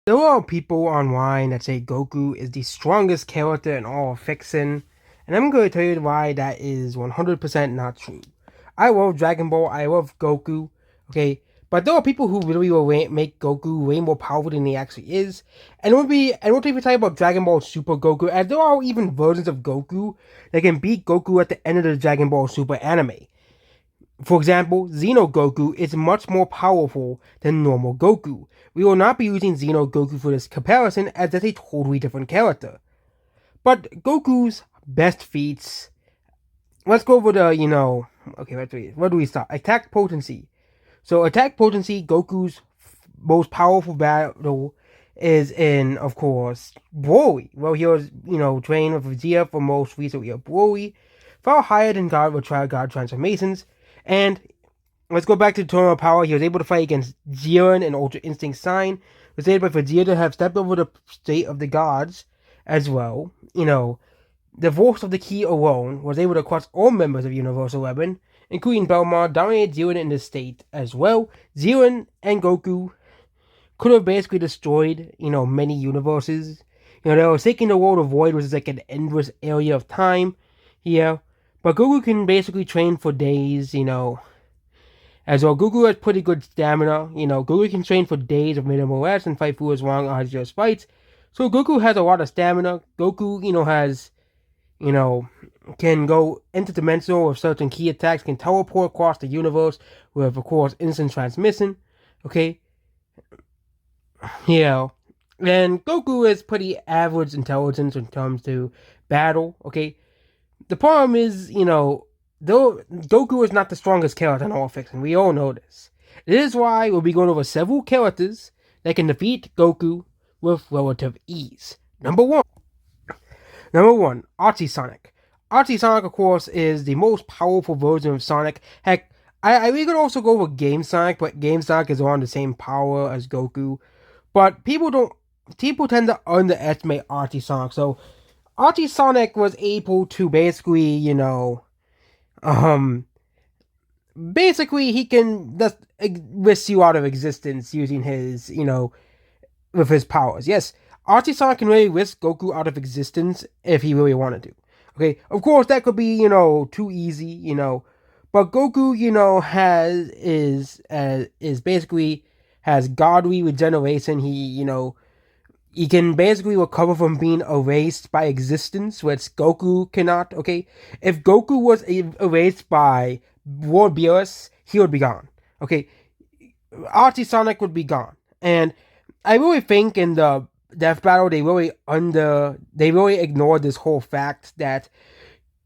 There are people online that say Goku is the strongest character in all of fiction, and I'm going to tell you why that is 100% not true. I love Dragon Ball, I love Goku, okay, but there are people who really will make Goku way more powerful than he actually is, and I won't even tell you about Dragon Ball Super Goku, as there are even versions of Goku that can beat Goku at the end of the Dragon Ball Super anime. For example, Xeno Goku is much more powerful than normal Goku. We will not be using Xeno Goku for this comparison as that's a totally different character. But Goku's best feats, let's go over okay, let's read. Where do we start? Attack potency. So attack potency, Goku's most powerful battle is in, of course, Broly. Well, he was, trained with Vegeta for most recently of Broly, far higher than God with God transformations, and let's go back to Tournament of Power. He was able to fight against Jiren and Ultra Instinct Sign. It was able for Vegeta to have stepped over the state of the gods as well. The force of the key alone was able to crush all members of Universal 11, including Belmont, dominate Jiren in this state as well. Jiren and Goku could have basically destroyed, many universes. They were taking the world of Void, which is like an endless area of time here. But Goku can basically train for days, as well. Goku has pretty good stamina. Goku can train for days of minimal rest and fight through as long as just fights. So Goku has a lot of stamina. Goku, has, you know, can go interdimensional with certain key attacks, can teleport across the universe with, of course, instant transmission. Okay? Yeah. And Goku is pretty average intelligence when it comes to battle. Okay? The problem is, though Goku is not the strongest character in all fiction, we all know this. This is why we'll be going over several characters that can defeat Goku with relative ease. Number one, Archie Sonic. Archie Sonic, of course, is the most powerful version of Sonic. Heck, we could also go with Game Sonic, but Game Sonic is on the same power as Goku. But people tend to underestimate Archie Sonic. So Archie Sonic was able to basically, um, basically he can just whisk you out of existence using his, with his powers. Yes, Archie Sonic can really whisk Goku out of existence if he really wanted to. Okay, of course that could be, too easy, but Goku, is basically has godly regeneration. He can basically recover from being erased by existence, which Goku cannot, okay? If Goku was erased by Lord Beerus, he would be gone, okay? Archie Sonic would be gone. And I really think in the death battle, they really ignored this whole fact that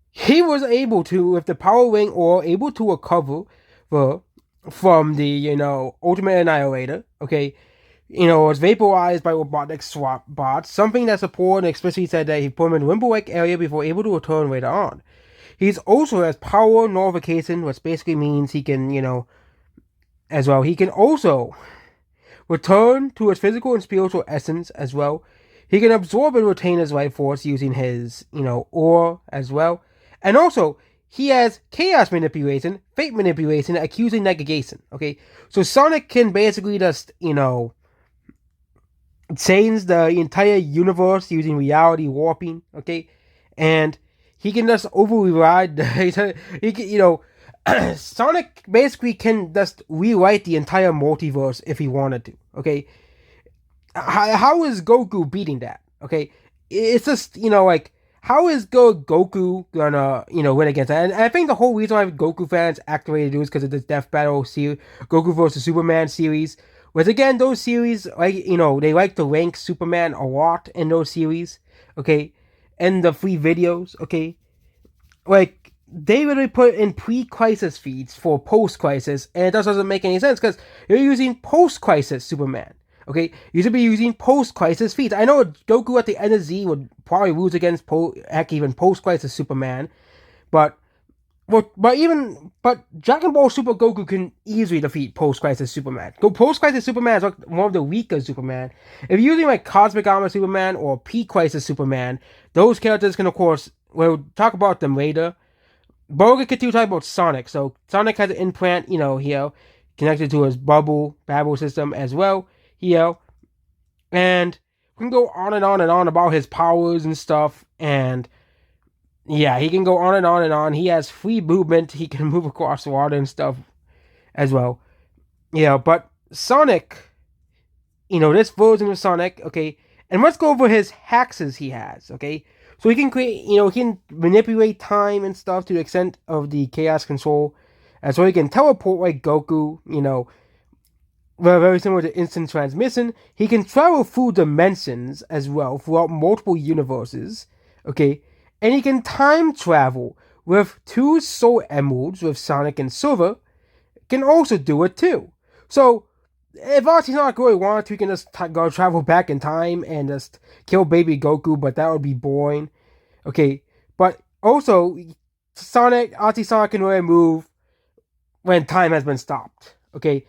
he was able to, with the power ring or able to recover from the, Ultimate Annihilator, okay? Was vaporized by robotic swap bots, something that support and explicitly said that he put him in a limbo-like area before able to return later on. He's also has power nullification, which basically means he can, as well. He can also return to his physical and spiritual essence as well. He can absorb and retain his life force using his, aura as well. And also, he has chaos manipulation, fate manipulation, accusing negation. Okay, so Sonic can basically just, change the entire universe using reality warping, okay? And he can just override he can, Sonic basically can just rewrite the entire multiverse if he wanted to, okay? How is Goku beating that? Okay? It's just, how is Goku gonna, win against that? And I think the whole reason why Goku fans activated it is because of this Death Battle series, Goku vs. Superman series. Which again, those series, they like to rank Superman a lot in those series, okay? And the free videos, okay? Like, they really put in pre-crisis feeds for post-crisis, and it just doesn't make any sense, because you're using post-crisis Superman, okay? You should be using post-crisis feeds. I know Goku at the end of Z would probably lose against, even post-crisis Superman, but Dragon Ball Super Goku can easily defeat Post Crisis Superman. Post Crisis Superman is like one of the weaker Superman. If you're using like Cosmic Armor Superman or P Crisis Superman, those characters can, of course, we'll talk about them later. But we'll continue talking about Sonic. So Sonic has an implant, here connected to his babble system as well. Here, And we can go on and on and on about his powers and stuff. And yeah, he can go on and on and on. He has free movement. He can move across water and stuff as well. Yeah, but Sonic, this version of Sonic, okay, and let's go over his hacks he has, okay? So he can create, he can manipulate time and stuff to the extent of the chaos control. And so he can teleport like Goku, very similar to instant transmission. He can travel through dimensions as well, throughout multiple universes, okay? And he can time travel with two soul emeralds with Sonic and Silver, can also do it too. So if Archie's not really wanted to, he can just go travel back in time and just kill baby Goku, but that would be boring. Okay, but also Sonic can really move when time has been stopped. Okay,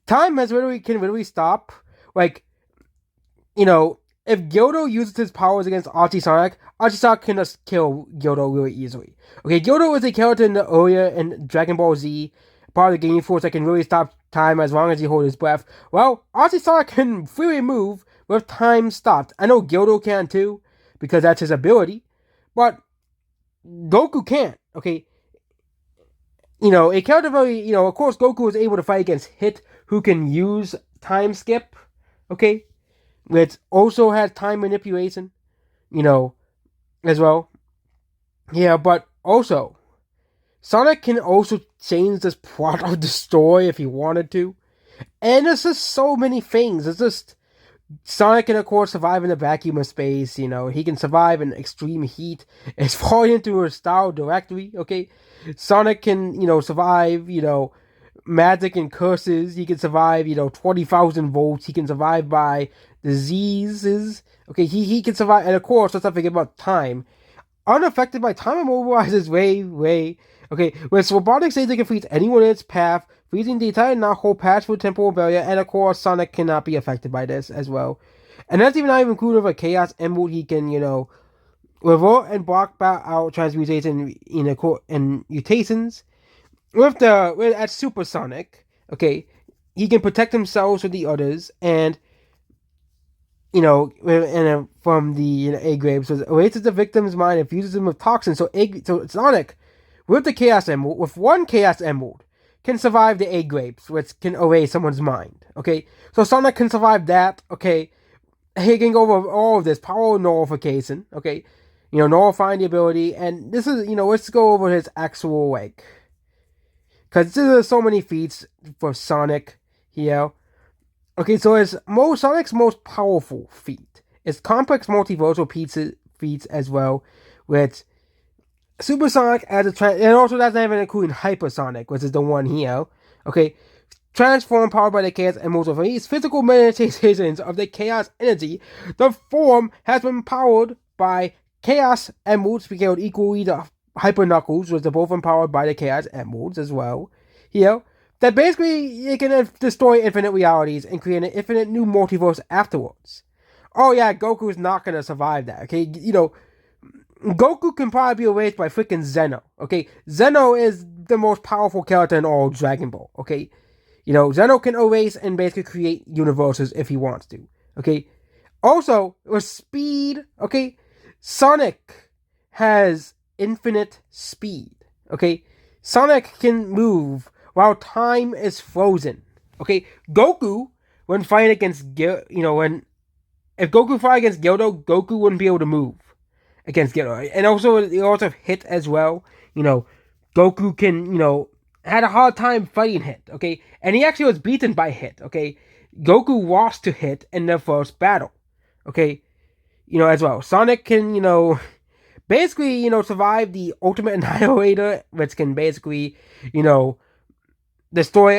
time can literally stop. Like, if Gyodo uses his powers against Archie Sonic can just kill Gyodo really easily. Okay, Gyodo is a character in the earlier in Dragon Ball Z, part of the Gaming Force that can really stop time as long as he holds his breath. Well, Archie Sonic can freely move with time stopped. I know Gyodo can too, because that's his ability, but Goku can't. Okay, a character very, of course, Goku is able to fight against Hit, who can use time skip. Okay, which also has time manipulation, as well. Yeah, but also, Sonic can also change this plot of the story if he wanted to. And there's just so many things. It's just Sonic can, of course, survive in the vacuum of space. He can survive in extreme heat. It's falling into a style directly. Okay, Sonic can, survive, magic and curses. He can survive, 20,000 volts. He can survive by diseases. Okay, he can survive, and of course, let's not forget about time. Unaffected by time immobilizes way. Okay, with robotic stage, they can freeze anyone in its path, freezing the entire whole patch for temporal barrier, and of course, Sonic cannot be affected by this as well. And that's even not even included with a Chaos Emerald. He can, revert and block out transmutation and mutations. At Super Sonic, okay, he can protect himself with the others, and from the egg grapes, so it erases the victim's mind and fuses them with toxins. So Sonic, with the Chaos Emerald, with one Chaos Emerald, can survive the egg grapes, which can erase someone's mind. Okay, so Sonic can survive that. Okay, he can go over all of this power nullification. Okay, nullifying the ability, and this is let's go over his actual because there's so many feats for Sonic here. Okay, so Sonic's most powerful feat is complex multiversal feats as well, with Super Sonic as and also that's not even including Hypersonic, which is the one here. Okay, transform powered by the Chaos Emeralds of these physical manifestations of the Chaos energy. The form has been powered by Chaos Emeralds, scaled equally to Hyper Knuckles, which are both empowered by the Chaos Emeralds as well. Here, that basically it can destroy infinite realities and create an infinite new multiverse afterwards. Oh yeah, Goku's not gonna survive that. Okay, Goku can probably be erased by freaking Zeno. Okay, Zeno is the most powerful character in all Dragon Ball. Okay, Zeno can erase and basically create universes if he wants to. Okay, also with speed. Okay, Sonic has infinite speed. Okay, Sonic can move while time is frozen. Okay, Goku, when fighting against if Goku fought against Gyodo, Goku wouldn't be able to move against Gyodo. And also, they also Hit as well. Goku can, had a hard time fighting Hit. Okay, and he actually was beaten by Hit. Okay, Goku lost to Hit in their first battle. Okay, as well. Sonic can, basically, survive the Ultimate Annihilator, which can basically, destroy,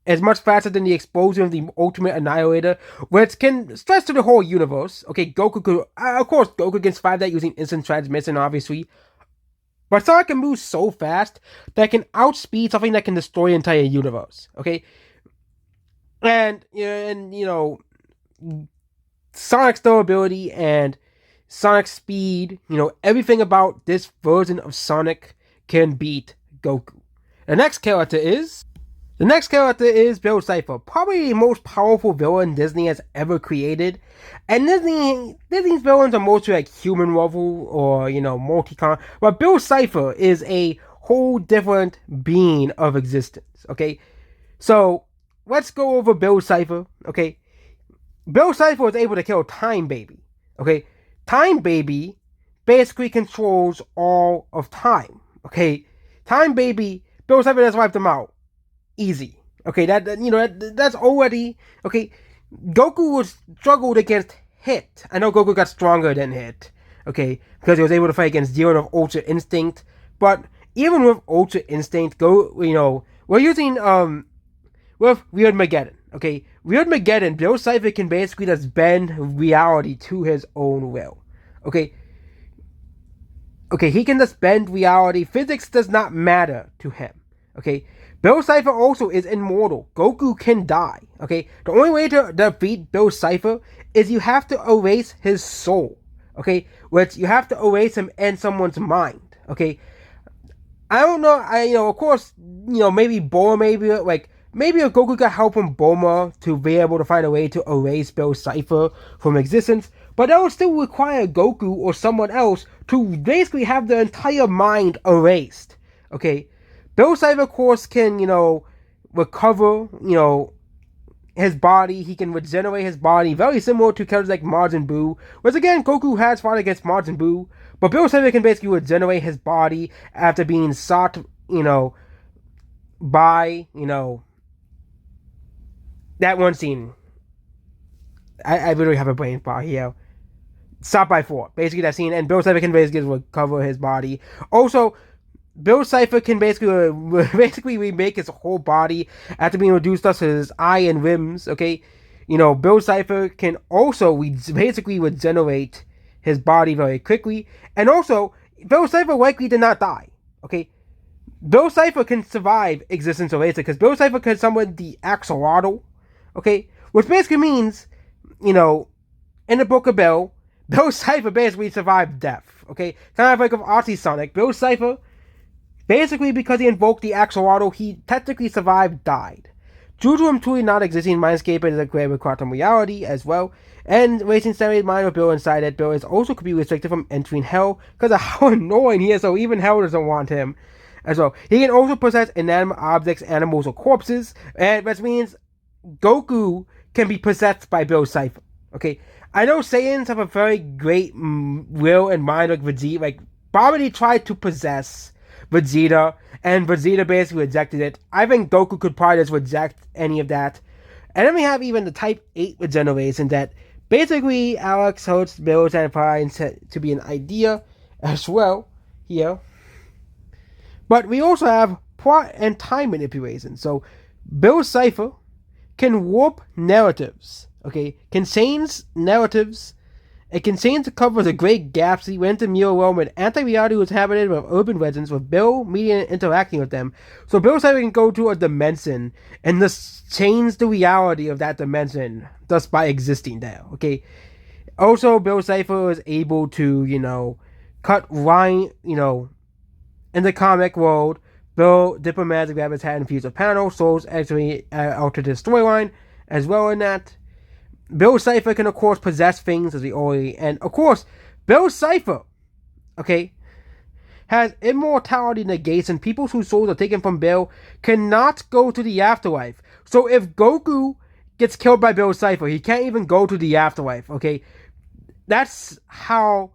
as much faster than the explosion of the Ultimate Annihilator, which can stretch to the whole universe. Okay, Goku can survive that using instant transmission, obviously. But Sonic can move so fast that it can outspeed something that can destroy the entire universe. Okay? And Sonic's durability and Sonic's speed, everything about this version of Sonic can beat Goku. The next character is The next character is Bill Cipher, probably the most powerful villain Disney has ever created. And Disney's villains are mostly like human level or multicon, but Bill Cipher is a whole different being of existence. Okay, so let's go over Bill Cipher. Okay, Bill Cipher was able to kill Time Baby. Okay, Time Baby basically controls all of time. Okay, Time Baby, Bill Cipher just wiped them out. Easy. Okay, that's already okay. Goku was struggled against Hit. I know Goku got stronger than Hit. Okay, because he was able to fight against Zero with Ultra Instinct. But even with Ultra Instinct, we're using with Weird Mageddon. Okay, Weird Mageddon, Bill Cipher can basically just bend reality to his own will. Okay, he can just bend reality. Physics does not matter to him. Okay, Bill Cipher also is immortal. Goku can die. Okay, the only way to defeat Bill Cipher is you have to erase his soul. Okay, which you have to erase him in someone's mind. Okay, I don't know. Of course, maybe Bulma, maybe if Goku could help him Bulma to be able to find a way to erase Bill Cipher from existence, but that would still require Goku or someone else to basically have their entire mind erased. Okay, Bill Cipher, of course, can recover his body. He can regenerate his body, very similar to characters like Majin Buu. Which again, Goku has fought against Majin Buu, but Bill Cipher can basically regenerate his body after being shot, by that one scene. I literally have a brain fart here. Shot by 4, basically that scene, and Bill Cipher can basically recover his body. Also, Bill Cipher can basically remake his whole body after being reduced to his eye and limbs. Okay, Bill Cipher can also basically regenerate his body very quickly, and also Bill Cipher likely did not die. Okay, Bill Cipher can survive existence erasure because Bill Cipher can summon the axolotl. Okay, which basically means, in the Book of Bill Cipher basically survived death. Okay, kind of like with Archie Sonic, Bill Cipher, basically, because he invoked the axolotl, he technically survived, died. Due to him truly not existing, Mindscape is a greater quantum reality as well, and Racing Stanley's mind of Bill inside that Bill is also could be restricted from entering Hell because of how annoying he is, so even Hell doesn't want him as well. He can also possess inanimate objects, animals, or corpses, and which means Goku can be possessed by Bill Cipher. Okay, I know Saiyans have a very great will and mind like Vegeta. Like, Babidi tried to possess Vegeta, and Vegeta basically rejected it. I think Goku could probably just reject any of that. And then we have even the Type 8 regeneration that basically Alex holds Bill's and finds to be an idea as well here. But we also have plot and time manipulation. So Bill Cipher can warp narratives. Okay, contains narratives. It contains the cover of the Great Gatsby, went to Muir Realm, and anti-reality was inhabited with urban legends with Bill meeting and interacting with them. So Bill Cipher can go to a dimension and just change the reality of that dimension just by existing there. Okay. Also, Bill Cipher is able to, cut line, in the comic world, Bill Diplomatic grab his hat and fuse a panel, Souls actually altered his storyline as well in that. Bill Cipher can, of course, possess things, as we already... And, of course, Bill Cipher, okay, has immortality negation. People whose souls are taken from Bill cannot go to the afterlife. So if Goku gets killed by Bill Cipher, he can't even go to the afterlife, okay? That's how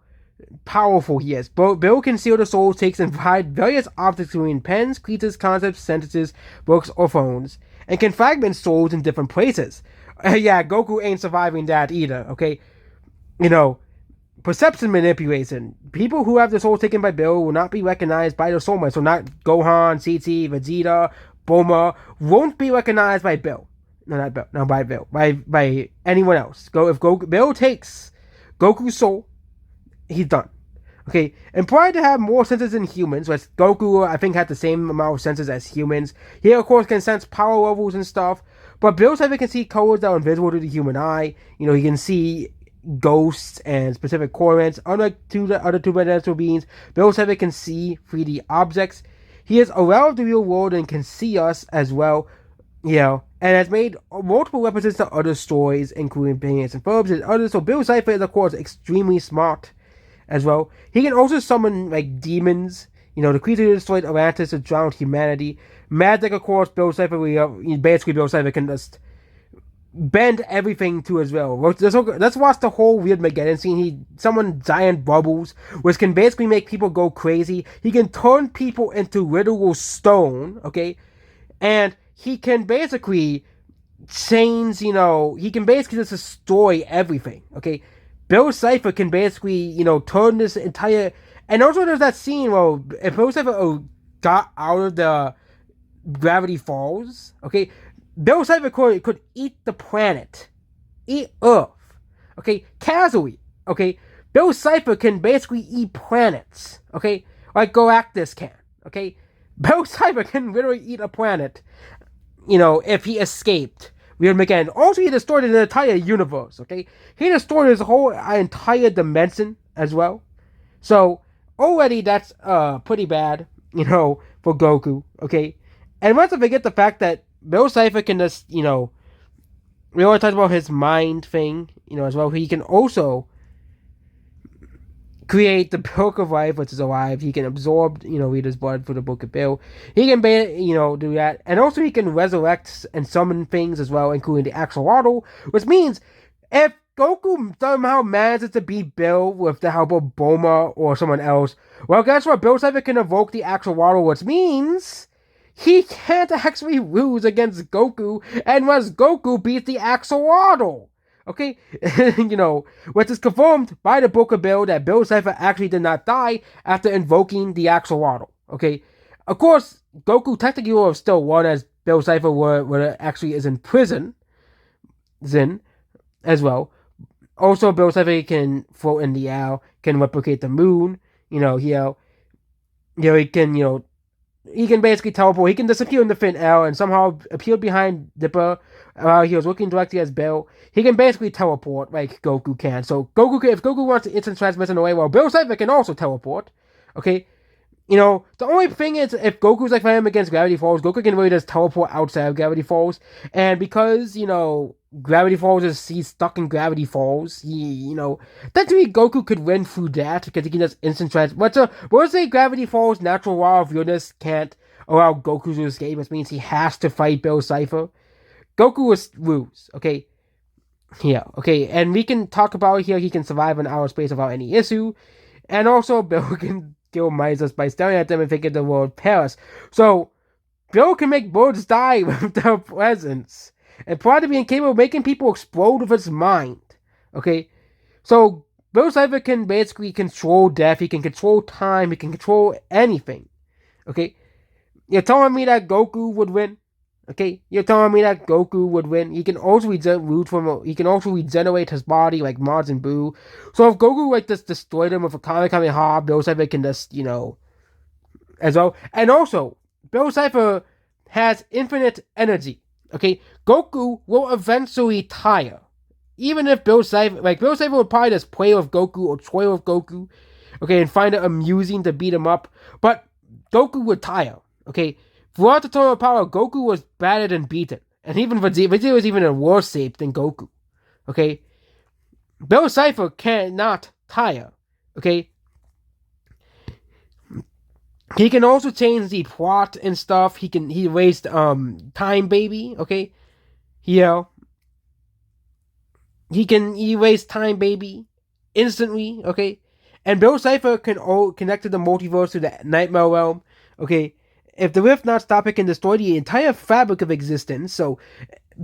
powerful he is. Bill can seal the souls, takes and hide various objects including pens, creatures, concepts, sentences, books, or phones, and can fragment souls in different places. Yeah, Goku ain't surviving that either, okay? Perception manipulation. People who have their souls taken by Bill will not be recognized by their soulmates. So not Gohan, CT, Vegeta, Bulma won't be recognized by Bill. No, not Bill. No, by Bill. By anyone else. If Bill takes Goku's soul, he's done. Okay, and prior to have more senses than humans, which Goku, I think, had the same amount of senses as humans. He, of course, can sense power levels and stuff, but Bill Cipher can see colors that are invisible to the human eye. He can see ghosts and specific coordinates. Unlike the other two-dimensional beings, Bill Cipher can see 3D objects. He is aware of the real world and can see us as well. And has made multiple references to other stories, including Phineas and Ferb and others. So Bill Cipher is, of course, extremely smart as well. He can also summon like demons. The creature who destroyed Atlantis to drown humanity. Magic, of course, Bill Cipher. Basically Bill Cipher can just bend everything to his will. Let's watch the whole Weird Mageddon scene. He summoned giant bubbles, which can basically make people go crazy. He can turn people into literal stone. Okay, and he can basically change, he can basically just destroy everything. Okay, Bill Cipher can basically, turn this entire. And also, there's that scene where if Bill Cipher got out of the Gravity Falls, okay, Bill Cipher could eat the planet, eat Earth, okay, casually, okay. Bill Cipher can basically eat planets, okay, like Galactus can, okay. Bill Cipher can literally eat a planet, if he escaped. Weird Mageddon. Also, he destroyed an entire universe, okay? He destroyed his whole entire dimension as well. So, already that's pretty bad, for Goku, okay? And let's not forget the fact that Bill Cipher can just, we always talked about his mind thing, as well. He can also create the Book of Life, which is alive. He can absorb, Rita's blood for the Book of Bill. He can, do that. And also he can resurrect and summon things as well, including the Axolotl, which means if Goku somehow manages to beat Bill with the help of Bulma or someone else, well, guess what? Bill Cipher can evoke the Axolotl, which means he can't actually lose against Goku unless Goku beats the Axolotl. Okay, which is confirmed by the Book of Bill that Bill Cipher actually did not die after invoking the Axolotl. Okay, of course, Goku technically would have still won as Bill Cipher were actually is in prison, Zin, as well. Also, Bill Cipher can float in the air, can replicate the moon. He can he can basically teleport. He can disappear in the thin air and somehow appear behind Dipper while he was looking directly at Bill. He can basically teleport like Goku can. So if Goku wants to instant transmission away, well, Bill Cipher can also teleport. Okay, the only thing is if Goku's like fighting against Gravity Falls, Goku can really just teleport outside of Gravity Falls, and because Gravity Falls he's stuck in Gravity Falls, technically Goku could win through that because he can just instant trans. But say Gravity Falls natural law of realness can't allow Goku to escape, which means he has to fight Bill Cipher. Goku will lose. Okay. Yeah, okay, and we can talk about here he can survive in outer space without any issue, and also Bill can kill mice by staring at them and thinking the world Paris. So Bill can make birds die with their presence, and prior to being capable of making people explode with his mind. Okay, so Bill Cipher can basically control death. He can control time. He can control anything. Okay, you're telling me that Goku would win? Okay, you're telling me that Goku would win. He can also he can also regenerate his body like Majin Buu. So if Goku just destroyed him with a Kamehameha, Bill Cipher can just as well. And also Bill Cipher has infinite energy. Okay, Goku will eventually tire. Even if Bill Cipher would probably just play with Goku or toy with Goku, okay, and find it amusing to beat him up. But Goku would tire. Okay. Throughout the Tournament of Power, Goku was battered and beaten. And even Vegeta was even in worse shape than Goku. Okay? Bill Cipher cannot tire. Okay? He can also change the plot and stuff. He raised Time Baby, okay? Yeah. He raised Time Baby instantly, okay? And Bill Cipher can connect to the multiverse to the Nightmare Realm, okay? If the Rift not stop it, can destroy the entire fabric of existence. So,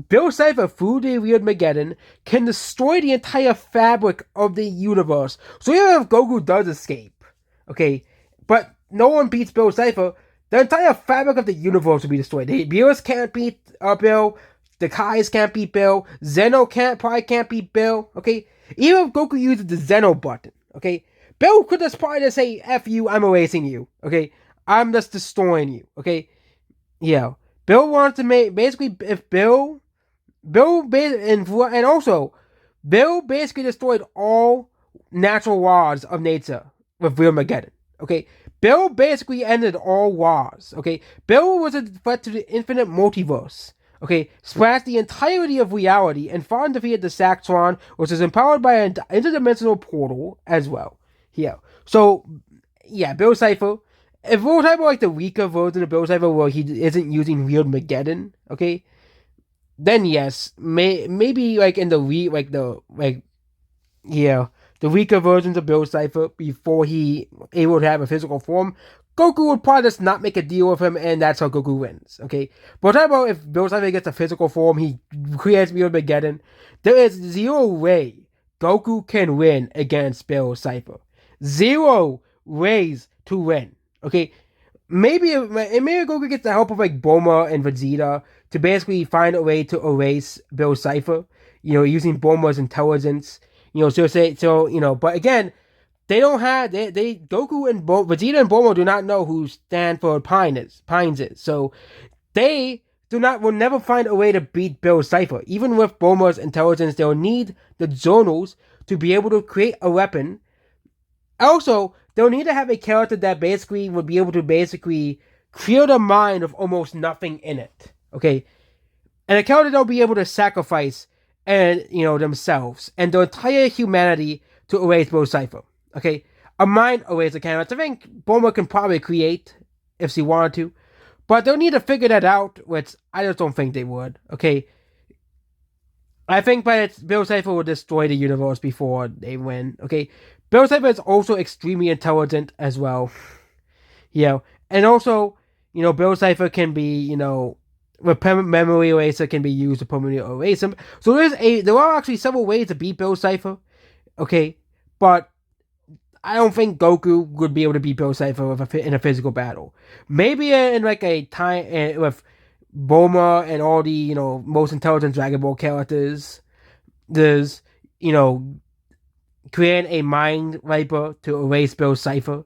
Bill Cipher, through the Weird Mageddon, can destroy the entire fabric of the universe. So even if Goku does escape, okay, but no one beats Bill Cipher, the entire fabric of the universe will be destroyed. The Beerus can't beat Bill. The Kais can't beat Bill. Zeno probably can't beat Bill. Okay, even if Goku uses the Zeno button, okay, Bill could just probably just say "F you, I'm erasing you." Okay. I'm just destroying you, okay? Yeah. Bill wants to make, basically, if and also, Bill basically destroyed all natural laws of nature with Real Mageddon, okay? Bill basically ended all laws, okay? Bill was a threat to the infinite multiverse, Okay, splashed the entirety of reality and fought and defeated the Saxon, which is empowered by an interdimensional portal as well. Yeah. So, yeah, Bill Cipher. If we're talking about like the weaker version of Bill Cipher where he isn't using real Mageddon, okay, then yes, maybe like in the yeah, the weaker versions of Bill Cipher before he able to have a physical form, Goku would probably just not make a deal with him, and that's how Goku wins. Okay, but talk about if Bill Cipher gets a physical form, he creates Real Mageddon. There is zero way Goku can win against Bill Cipher. Zero ways to win. Okay, maybe Goku gets the help of like Bulma and Vegeta to basically find a way to erase Bill Cipher. Using Bulma's intelligence. But again, they don't have they Goku and Vegeta and Bulma do not know who Stanford Pines is. So they will never find a way to beat Bill Cipher. Even with Bulma's intelligence, they'll need the journals to be able to create a weapon. Also, they'll need to have a character that basically would be able to basically create a mind of almost nothing in it. Okay, and a character they'll be able to sacrifice and themselves and the entire humanity to erase Bill Cipher. Okay, a mind eraser character. I think Bulma can probably create if she wanted to, but they'll need to figure that out, which I just don't think they would. Okay, I think Bill Cipher will destroy the universe before they win. Okay, Bill Cipher is also extremely intelligent as well. And also, Bill Cipher can be, memory eraser can be used to permanently erase him. So there are actually several ways to beat Bill Cipher. Okay, but I don't think Goku would be able to beat Bill Cipher in a physical battle. Maybe in like a time with Bulma and all the most intelligent Dragon Ball characters. There's creating a mind wiper to erase Bill Cipher.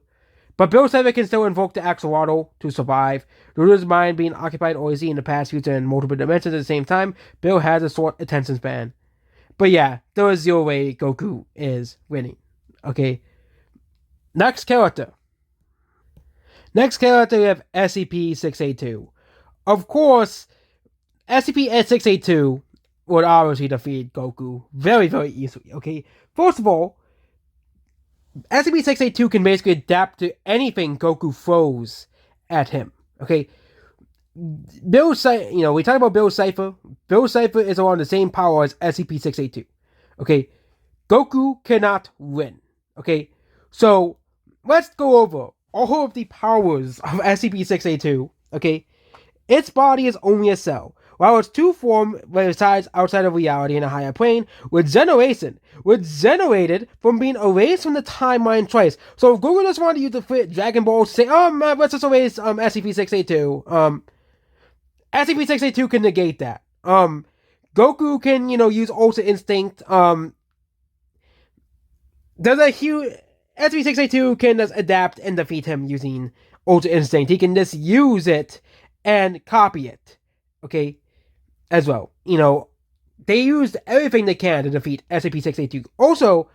But Bill Cipher can still invoke the Axolotl to survive. Luda's mind being occupied or is in the past, future, and multiple dimensions at the same time, Bill has a short attention span. But yeah, there is zero way Goku is winning. Okay. Next character. We have SCP-682. Of course, SCP-682 would obviously defeat Goku very, very easily. Okay. First of all, SCP-682 can basically adapt to anything Goku throws at him. Okay, we talk about Bill Cipher. Bill Cipher is around the same power as SCP-682. Okay, Goku cannot win. Okay, so let's go over all of the powers of SCP-682. Okay, its body is only a cell, while its true form resides outside of reality in a higher plane, with generation, was generated from being erased from the timeline twice. So if Google just wanted to use the fit Dragon Ball to say, let's just erase SCP-682, SCP-682 can negate that. Goku can, use Ultra Instinct. There's a huge SCP-682 can just adapt and defeat him using Ultra Instinct. He can just use it and copy it. Okay, as well. They used everything they can to defeat SCP-682. Also,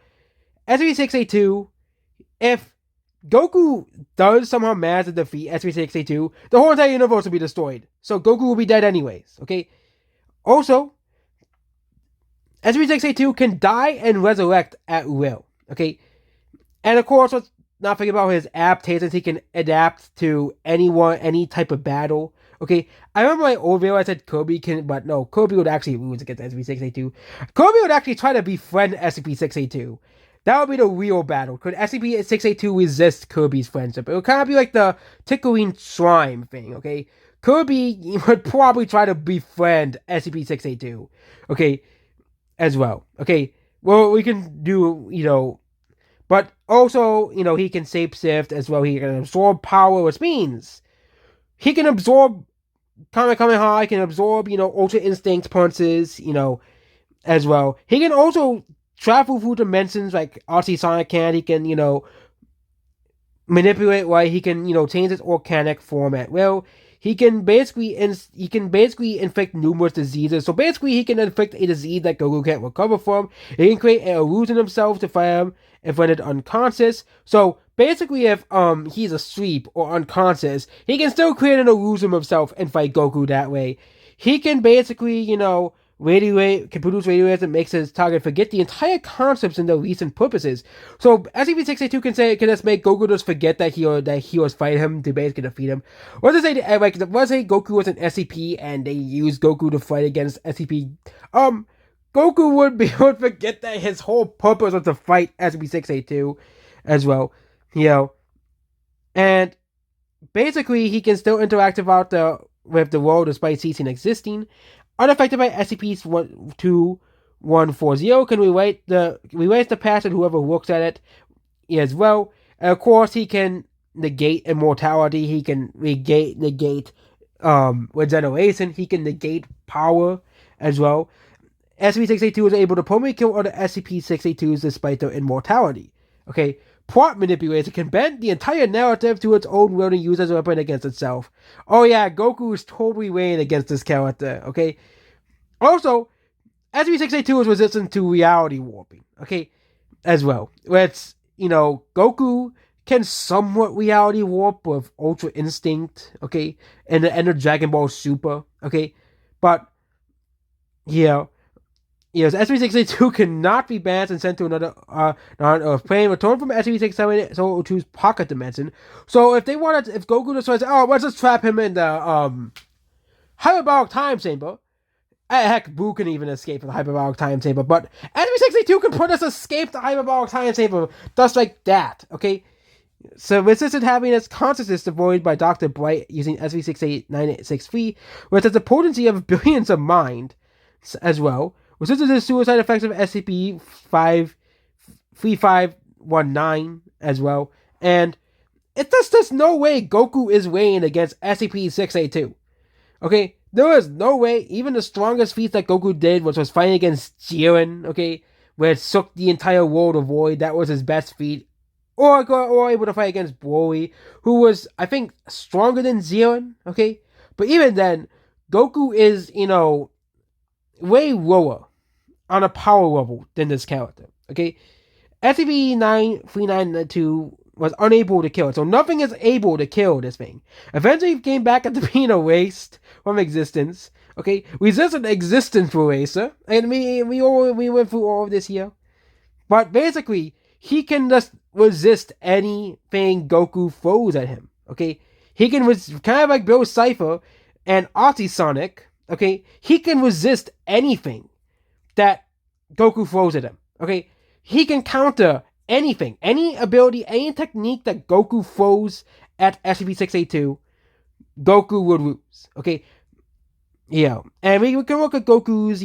SCP-682, if Goku does somehow manage to defeat SCP-682, the whole entire universe will be destroyed. So Goku will be dead anyways. Okay. Also, SCP-682 can die and resurrect at will. Okay. And of course, let's not forget about his adaptations. He can adapt to any type of battle. Okay, I remember my old video I said Kirby can, but no, Kirby would actually lose against SCP-682. Kirby would actually try to befriend SCP-682. That would be the real battle. Could SCP-682 resist Kirby's friendship? It would kind of be like the tickling slime thing, okay? Kirby would probably try to befriend SCP-682, okay, as well. Okay, well, we can do, but also, he can shapeshift as well. He can absorb power, which means he can absorb Kamehameha, he can absorb, Ultra Instinct punches, as well. He can also travel through dimensions like RC Sonic can. He can, manipulate, right? He can, change his organic form at will. He can basically inflict numerous diseases. So basically, he can inflict a disease that Goku can't recover from. He can create an illusion himself to fight him if rendered unconscious. So basically, if he's asleep or unconscious, he can still create an illusion of himself and fight Goku that way. he can basically, radiate, can produce radiowaves that makes his target forget the entire concepts and their recent purposes. So SCP-682 can just make Goku just forget that he was fighting him to basically defeat him. Let's say Goku was an SCP and they used Goku to fight against SCP. Goku would forget that his whole purpose was to fight SCP-682 as well. And basically he can still interact with the world despite ceasing existing. Unaffected by SCP-2140 can rewrite the past and whoever looks at it as well. And of course, he can negate immortality. He can negate regeneration. He can negate power as well. SCP-682 is able to permanently kill other SCP-682s despite their immortality. Okay, plot manipulation can bend the entire narrative to its own will and use as a weapon against itself. Oh yeah, Goku is totally weighing against this character. Okay, also SCP-682 is resistant to reality warping. Okay, as well. It's Goku can somewhat reality warp with Ultra Instinct. Okay, and the end of Dragon Ball Super. Okay, but yeah. Yes, SCP-682 cannot be banned and sent to another non-Earth plane. Returned from SCP-682's pocket dimension. So if Goku decides, let's just trap him in the hyperbolic time chamber. Heck, Boo can even escape from the hyperbolic time chamber. But SCP-682 can put us escape the hyperbolic time chamber just like that. Okay. So resistant having its consciousness devoid by Dr. Bright using SCP-68963, which has the potency of billions of mind as well. Resistant to the suicide effects of SCP-3519 as well. And there's no way Goku is weighing against SCP-682. Okay? There is no way, even the strongest feat that Goku did, which was fighting against Jiren, okay? Where it sucked the entire world of void, that was his best feat. Or able to fight against Broly, who was, I think, stronger than Jiren, okay? But even then, Goku is, way lower on a power level than this character. Okay, SCP-9392 was unable to kill it, so nothing is able to kill this thing. Eventually, it came back after being erased from existence. Okay, resistant existence eraser, and we went through all of this here. But basically, he can just resist anything Goku throws at him. Okay, he can kind of like Bill Cipher and Sonic. Okay, he can resist anything that Goku throws at him. Okay, he can counter anything, any ability, any technique that Goku throws at SCP-682. Goku would lose. Okay, and we can look at Goku's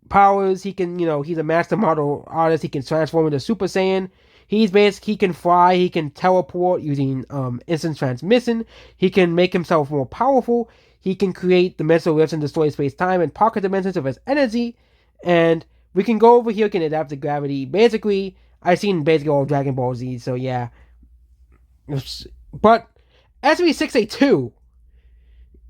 powers. He can he's a master model artist. He can transform into Super Saiyan. He can fly. He can teleport using instant transmission. He can make himself more powerful. He can create dimensional rifts and destroy space-time and pocket dimensions of his energy. And we can go over here, can adapt to gravity. Basically, I've seen basically all Dragon Ball Z, so yeah. But SCP-682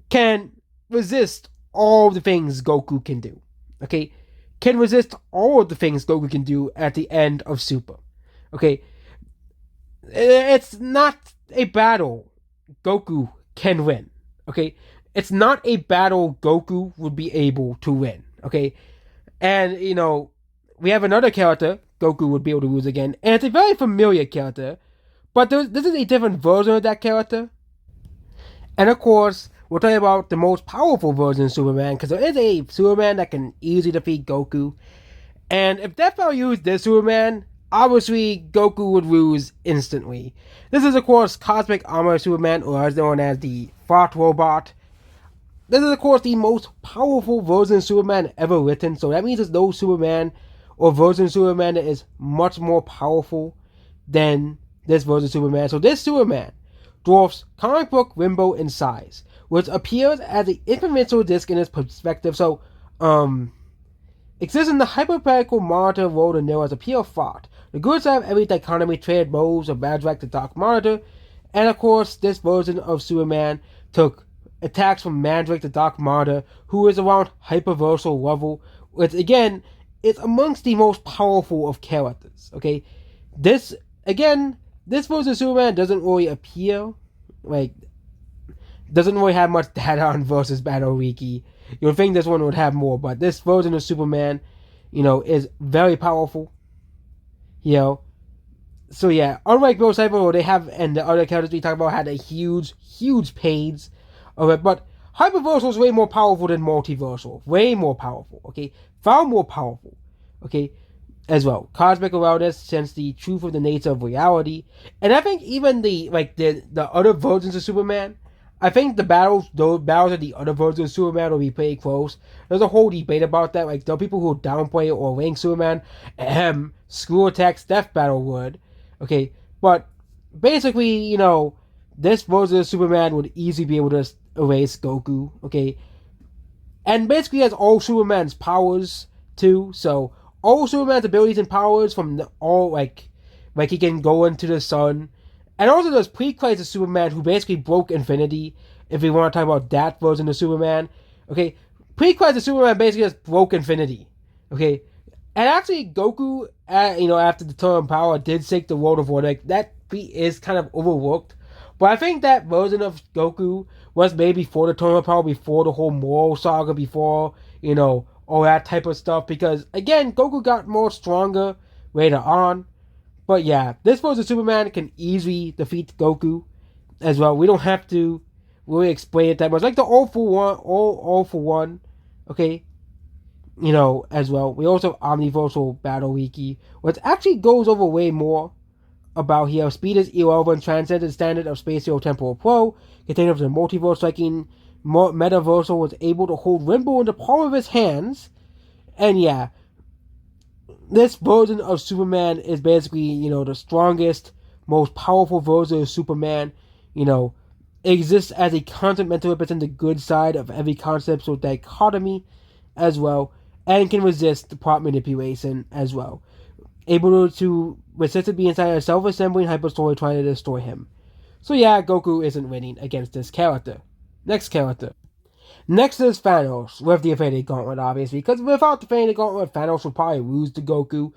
can resist all the things Goku can do. Okay? Can resist all of the things Goku can do at the end of Super. Okay? It's not a battle Goku can win. Okay? It's not a battle Goku would be able to win. Okay? And, we have another character Goku would be able to lose again. And it's a very familiar character. But this is a different version of that character. And of course, we're talking about the most powerful version of Superman. Because there is a Superman that can easily defeat Goku. And if Death Bell used this Superman, obviously Goku would lose instantly. This is, of course, Cosmic Armor Superman, or as known as the Thought Robot. This is, of course, the most powerful version of Superman ever written. So that means there's no Superman or version of Superman that is much more powerful than this version of Superman. So this Superman dwarfs comic book Rimbo in size, which appears as an infinite disc in its perspective. So, exists in the hypothetical monitor world and there was a pure thought. The good side of every dichotomy traded modes of Badrak the Dark Monitor, and of course, this version of Superman took attacks from Mandrake the Dark Monitor, who is around hyperversal level, which again is amongst the most powerful of characters. Okay, this version of Superman doesn't really appear like doesn't really have much data on versus Battle Wiki. You would think this one would have more, but this version of Superman, is very powerful. You know, so yeah, unlike Ghost Cyber, they have and the other characters we talked about had a huge page of it, but Hyperversal is way more powerful than Multiversal. Way more powerful. Okay, far more powerful. Okay, as well. Cosmic awareness sense the truth of the nature of reality, and I think even the other versions of Superman. I think those battles of the other versions of Superman will be pretty close. There's a whole debate about that. Like, there are people who downplay or rank Superman. Screw attacks, death battle would. Okay, but basically, this version of Superman would easily be able to erase Goku. Okay, and basically has all Superman's powers too. So all Superman's abilities and powers from all like he can go into the sun, and also there's pre-crisis Superman who basically broke Infinity. If we want to talk about that version of Superman, okay, pre-crisis Superman basically just broke Infinity. Okay, and actually Goku, after the Turn of Power, did save the world of war. Like that feat is kind of overlooked. But I think that version of Goku was maybe before the Tournament Power, before the whole moral saga, before, all that type of stuff. Because, again, Goku got more stronger later on. But yeah, this version of Superman can easily defeat Goku as well. We don't have to really explain it that much. Like the all for one, okay? As well. We also have Omniversal Battle Wiki, which actually goes over way more about here. Speed is irrelevant, transcendent standard of spatio-temporal flow, container of the multiverse, liking Metaversal was able to hold Rainbow in the palm of his hands. And yeah, this version of Superman is basically, the strongest, most powerful version of Superman, exists as a constant meant to represent the good side of every concept, so dichotomy as well, and can resist the plot manipulation as well. Able to resist it being inside a self-assembling hyperstory trying to destroy him. So yeah, Goku isn't winning against this character. Next character. Next is Thanos with the Infinity Gauntlet, obviously, because without the Infinity Gauntlet, Thanos would probably lose to Goku.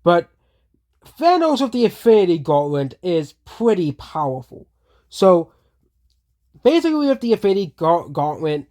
But Thanos with the Infinity Gauntlet is pretty powerful. So basically, with the Infinity Gauntlet,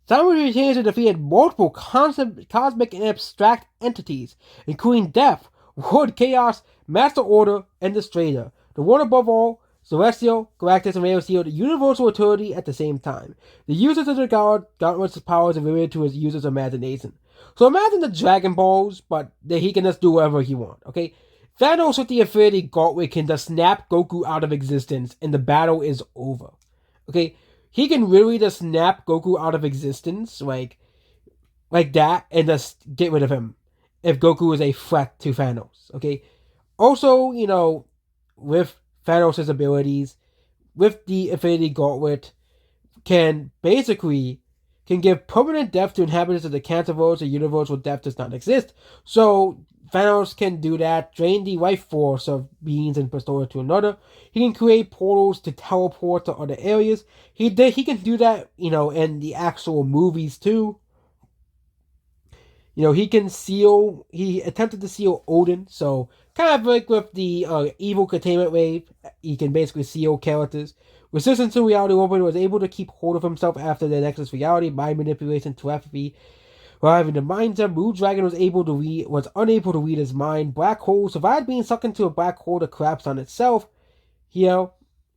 Thanos retains and defeated multiple cosmic and abstract entities, including Death, World Chaos, Master Order, and Destroyer. The one above all, Celestial, Galactus, and Radio Steel, the universal authority at the same time. The users of the Gauntlet's powers are limited to his user's imagination. So imagine the Dragon Balls, but he can just do whatever he wants, okay? Thanos with the Infinity Gauntlet can just snap Goku out of existence, and the battle is over. Okay? He can really just snap Goku out of existence, like that, and just get rid of him if Goku is a threat to Thanos. Okay. Also, with Thanos' abilities, with the Infinity Gauntlet, can give permanent death to inhabitants of the Cancerverse, a universe where death does not exist. So Thanos can do that, drain the life force of beings and bestow it to another. He can create portals to teleport to other areas. He can do that, in the actual movies too. He attempted to seal Odin, so kind of like with the evil containment wave, he can basically seal characters. Resistance to Reality Warping was able to keep hold of himself after the Nexus reality, mind manipulation, telepathy. While having the mindset, Blue Dragon was unable to read his mind. Black Hole survived being sucked into a black hole to collapse on itself,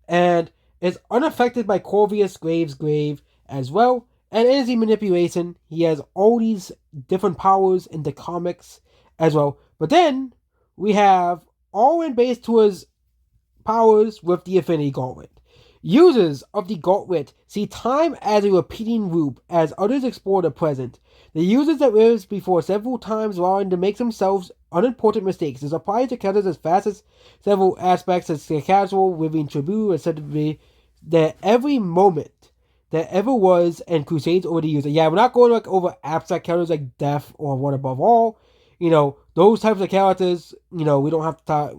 and is unaffected by Corvus Graves' grave as well. And energy manipulation, he has all these different powers in the comics as well. But then we have all in base to his powers with the Infinity Gauntlet. Users of the Gauntlet see time as a repeating loop as others explore the present. The users that lives before several times allowing to make themselves unimportant mistakes. This applies to characters as fast as several aspects as the casual living tribute is said to be that every moment that ever was and crusades over the user. Yeah, we're not going over abstract characters like Death or One Above All. Those types of characters, we don't have to talk,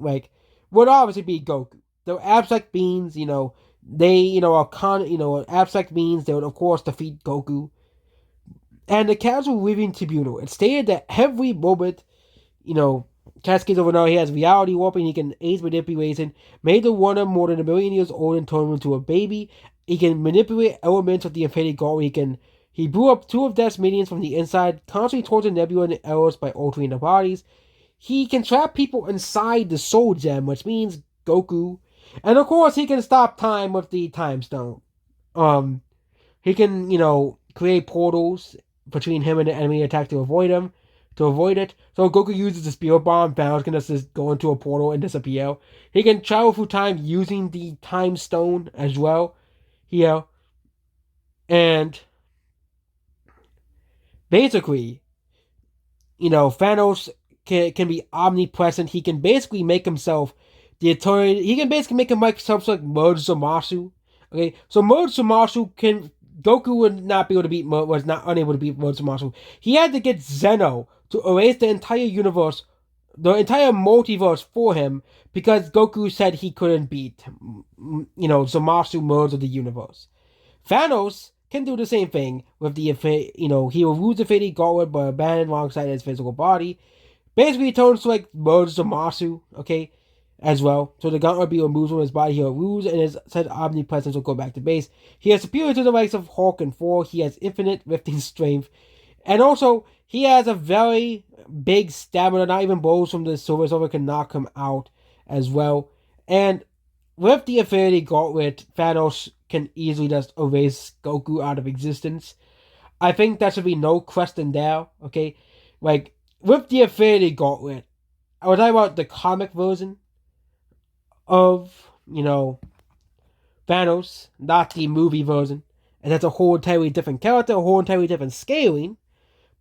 would obviously be Goku. The abstract beings, they, are abstract beings, they would of course defeat Goku. And the casual living tribunal, it stated that every moment, cascades over now, he has reality warping, he can age manipulation, made the one more than 1 million years old and turn him into a baby, He can manipulate elements of the Infinity Gauntlet. He blew up two of Death's minions from the inside, constantly torturing Nebula and Eros by altering their bodies. He can trap people inside the Soul Gem, which means Goku. And of course, he can stop time with the Time Stone. He can, create portals between him and the enemy attack to avoid it. So Goku uses the Spirit Bomb, Thanos can just go into a portal and disappear. He can travel through time using the Time Stone as well. And basically, Thanos can be omnipresent. He can basically make himself the eternity. He can basically make himself like Merge Zamasu. Okay, so Merge Zamasu can Goku would not be able to beat was not unable to beat Merge Zamasu. He had to get Zeno to erase the entire universe, the entire multiverse for him because Goku said he couldn't beat Zamasu Merge of the universe. Thanos can do the same thing with the he removes the Infinity Gauntlet but abandoned alongside his physical body. Basically, he turns to like Merge Zamasu, okay, as well. So the gauntlet will be removed from his body. He will lose, and his said omnipresence will go back to base. He is superior to the likes of Hulk and Thor. He has infinite lifting strength, and also he has a very big stamina. Not even blows from the Silver Surfer can knock him out as well. And with the Infinity Gauntlet, Thanos can easily just erase Goku out of existence. I think that should be no question there. Okay, like with the Infinity Gauntlet, I was talking about the comic version of, Thanos, not the movie version. And that's a whole entirely different character, a whole entirely different scaling.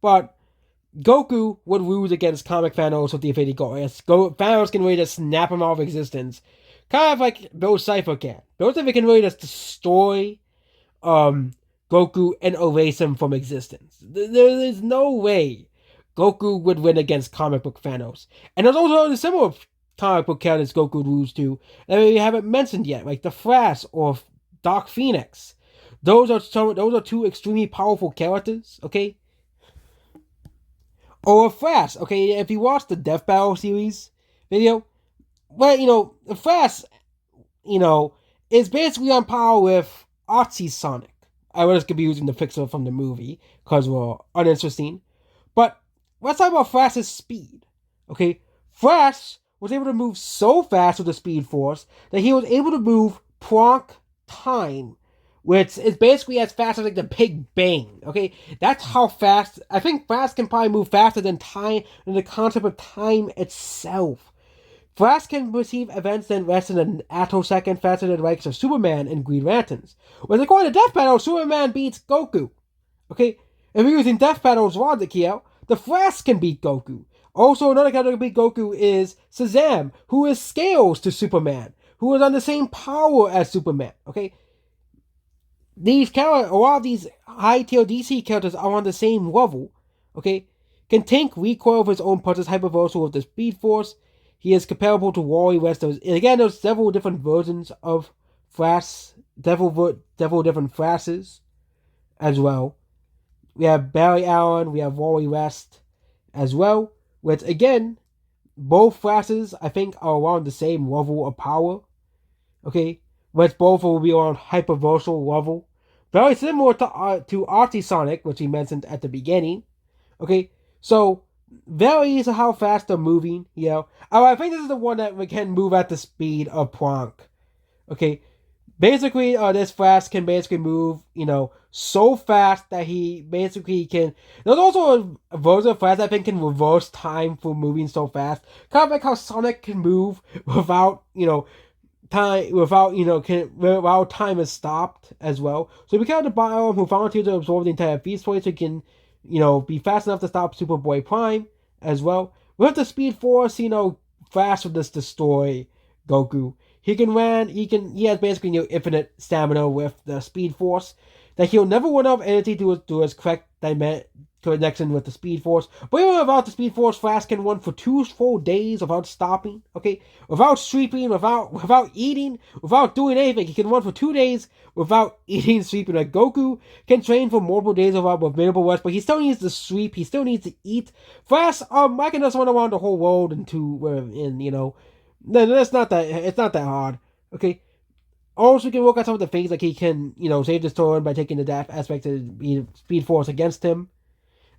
But Goku would lose against comic Thanos with the Infinity Gauntlet. Thanos can really just snap him out of existence. Kind of like Bill Cipher can. Bill Cipher can really just destroy Goku and erase him from existence. There is no way Goku would win against comic book Thanos. And there's also a similar comic book characters Goku would lose to that we haven't mentioned yet, like the Flash or Dark Phoenix. Those are two extremely powerful characters, okay? Or Flash, okay? If you watch the Death Battle series video, well, the Flash, is basically on par with Artsy Sonic. I was going to be using the pixel from the movie because we're uninteresting. But let's talk about Flash's speed. Okay, Flash was able to move so fast with the Speed Force that he was able to move Planck time, which is basically as fast as like the Big Bang. Okay, that's how fast. I think Flash can probably move faster than time, than the concept of time itself. Flash can perceive events that less than an attosecond faster than the likes of Superman and Green Lanterns. When according to Death Battle, Superman beats Goku. Okay, if you're using Death Battle's logic here, the Flash can beat Goku. Also, another character that can beat Goku is Shazam, who is scales to Superman, who is on the same power as Superman. Okay, these characters, a lot of these high-tier DC characters are on the same level. Okay, can tank recoil of his own punches, hyperversal with the Speed Force. He is comparable to Wally West. There's several different versions of Flash, several different Flashes as well. We have Barry Allen, we have Wally West as well, which again, both Flashes I think are around the same level of power. Okay, which both will be on hyperversal level. Very similar to Archie Sonic, which we mentioned at the beginning. Okay, so varies how fast they're moving, I think this is the one that can move at the speed of Planck. Okay, basically, this Flash can basically move, so fast that he basically can. There's also a version of Flash that I think can reverse time for moving so fast. Kind of like how Sonic can move without, without time is stopped as well. So we got the Biome who volunteered to absorb the entire Beast Force, so he can, be fast enough to stop Superboy Prime as well. With the Speed Force, Flash will just destroy Goku. He has basically infinite stamina with the Speed Force. That he'll never run out of energy to his correct connection with the Speed Force. But even without the Speed Force, Flash can run for 2 full days without stopping. Okay, without sleeping, without eating, without doing anything. He can run for 2 days without eating, sleeping. Like Goku can train for multiple days with minimal rest, but he still needs to sleep. He still needs to eat. Flash, I can just run around the whole world it's not that hard. Okay. Also, we can work on some of the things like he can, save the storm by taking the death aspect of the Speed Force against him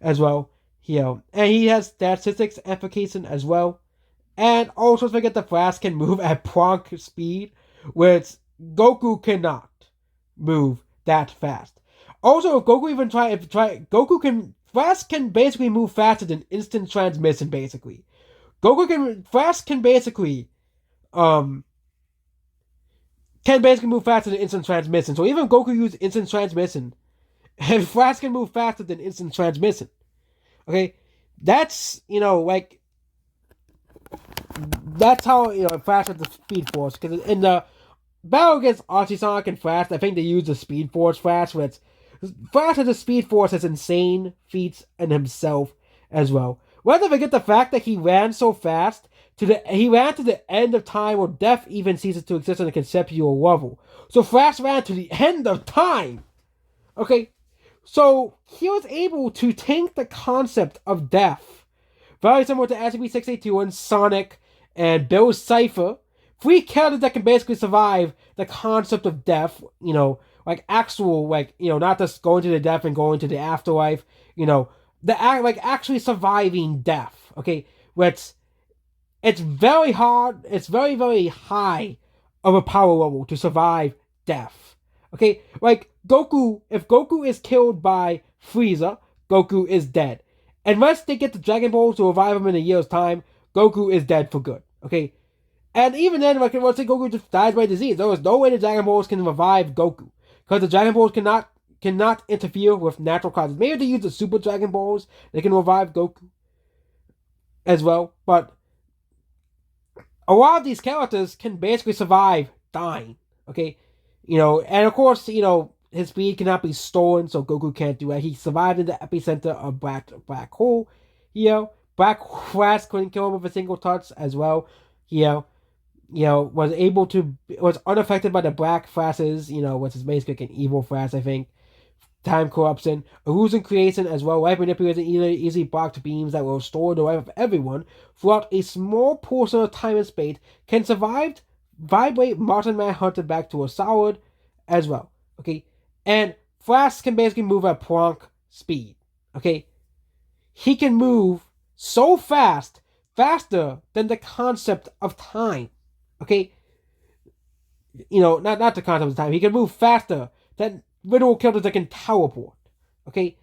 as well. And he has statistics application as well. And also, forget the Flash can move at Planck speed, which Goku cannot move that fast. Also, if Goku even Goku can Flash can basically move faster than instant transmission. Basically, Flash can basically move faster than instant transmission. So even if Goku used instant transmission, Flash can move faster than instant transmission. Okay, that's that's how Flash has the Speed Force. Because in the battle against Archie-Sonic and Flash, I think they use the Speed Force Flash, which Flash has a Speed Force has insane feats in himself as well. Whether forget the fact that he ran so fast he ran to the end of time where death even ceases to exist on a conceptual level. So Flash ran to the end of time. Okay, so he was able to take the concept of death, very similar to SCP-682 and Sonic and Bill Cipher. Three characters that can basically survive the concept of death, like actual, not just going to the death and going to the afterlife, actually surviving death. Okay, which it's very hard. It's very, very high of a power level to survive death. Okay, like Goku, if Goku is killed by Frieza, Goku is dead. Unless they get the Dragon Balls to revive him in a year's time, Goku is dead for good. Okay, and even then, let's say Goku just dies by disease, there is no way the Dragon Balls can revive Goku because the Dragon Balls cannot interfere with natural causes. Maybe they use the Super Dragon Balls, they can revive Goku as well, but a lot of these characters can basically survive dying. Okay, and of course, his speed cannot be stolen, so Goku can't do that. He survived in the epicenter of black hole. Black Flash couldn't kill him with a single touch as well. Was unaffected by the black flashes. Which is basically an evil flash, I think. Time corruption, illusion creation as well, right manipulating easily blocked beams that will restore the life of everyone throughout a small portion of time and space, can vibrate Martian Manhunter back to a solid as well. Okay, and Flash can basically move at Planck speed. Okay, he can move so fast, faster than the concept of time. Okay, not the concept of time. He can move faster than literal characters that can teleport. Okay,